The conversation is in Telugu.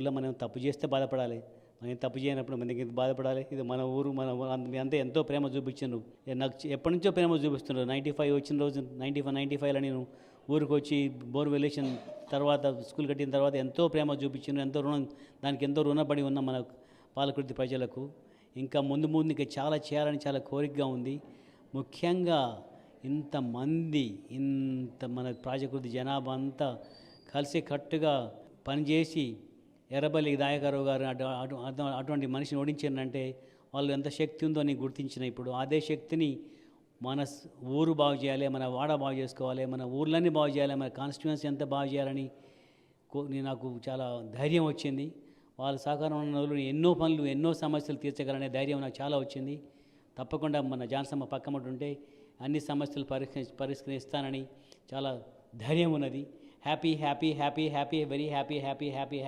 ఊళ్ళో మనం తప్పు చేస్తే బాధపడాలి. మనం తప్పు చేయనప్పుడు మనకి ఎందుకు బాధపడాలి? ఇది మన ఊరు, మన మీ అంతా ఎంతో ప్రేమ చూపించిండ్రు. నాకు ఎప్పటి నుంచో ప్రేమ చూపిస్తున్నారు. 95 వచ్చిన రోజు 95లో నేను ఊరికొచ్చి బోర్ వెలేసిన తర్వాత స్కూల్ కట్టిన తర్వాత ఎంతో ప్రేమ చూపించిండ్రు. ఎంతో దానికి ఎంతో రుణపడి ఉన్న మన పాలకుర్తి ప్రజలకు. ఇంకా ముందు ఇంకా చాలా చేయాలని చాలా కోరికగా ఉంది. ముఖ్యంగా ఇంతమంది మన ప్రాజెక్టు జనాభా అంతా కలిసి కట్టుగా పనిచేసి ఎర్రబల్లి దయాకరావు గారు అటువంటి మనిషిని ఓడించారంటే వాళ్ళు ఎంత శక్తి ఉందో అని గుర్తించిన. ఇప్పుడు అదే శక్తిని మన ఊరు బాగు చేయాలి, మన వాడ బాగు చేసుకోవాలి, మన ఊర్లన్నీ బాగు చేయాలి, మన కాన్స్టిట్యుయెన్సీ ఎంత బాగు చేయాలని నాకు చాలా ధైర్యం వచ్చింది. వాళ్ళ సహకారం ఉన్న రోజులు ఎన్నో పనులు, ఎన్నో సమస్యలు తీర్చగలనే ధైర్యం నాకు చాలా వచ్చింది. తప్పకుండా మన జాన్సమ్మ పక్కమటి ఉంటే అన్ని సమస్యలు పరిష్కరిస్తానని చాలా ధైర్యం ఉన్నది. Happy happy happy happy very happy happy happy happy